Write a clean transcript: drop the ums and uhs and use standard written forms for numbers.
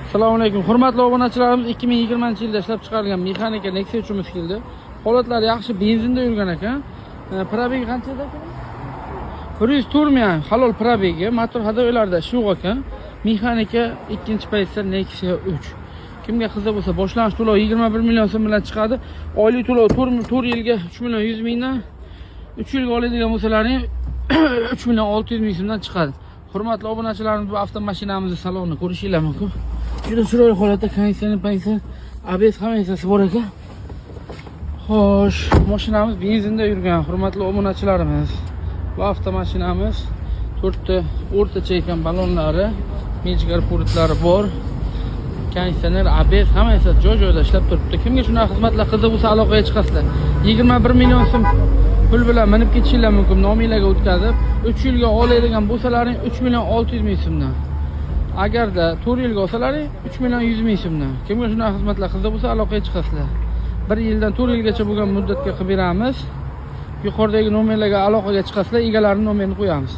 Assalomu alaykum. Hurmatli obunachilarimiz, 2020-yilda ishlab chiqarilgan mexanika Nexia uchimiz keldi. Holatlari yaxshi, benzinda yurgan ekan. Probegi qanchada ekan? 104 ming halol probegi, motor hadoylarda ishloq ekan. Mexanika ikkinchi paytda Nexia 3. Kimga qiziq bo'lsa, boshlang'ich to'lov 21 million so'm bilan chiqadi. Oylik to'lov 4 yilga 3 million 100 mingdan, 3 yilga oladigan bo'lsalaring 3 million 600 ming so'mdan chiqadi. Hurmatli obunachilarimiz, bu avtomashinamizning salonini ko'rishinglar mumkin. Juda chiroyli holatda, konditsioner, ABS hammasi bor ekan. Xo'sh, mashinamiz benzinda yurgan, hurmatli obunachilarimiz. Bu avtomashinamiz 4 ta o'rtacha ekan, ballonlari, mechgar purtlari bor. Konditsioner, ABS hammasi joy-joyida ishlab turibdi. Kimga shunaqa xizmatlar qiziq bo'lsa, aloqaga chiqasizlar. 21 million so'm pul bilan minib ketishinglar mumkin, nominglarga o'tkazib, 3 yilga oladigan bo'lsalaring 3 million 600 ming so'mdan. Agarda 4 yilga olsalaring 3 million 100 ming so'mdan. Kimga shunaqa xizmatlar qiziq bo'lsa, aloqaga chiqasizlar. 1 yildan 4 yilgacha bo'lgan muddatga qilib beramiz. Yuqoridagi nomerlarga aloqaga chiqasizlar, egalarining nomerini qo'yamiz.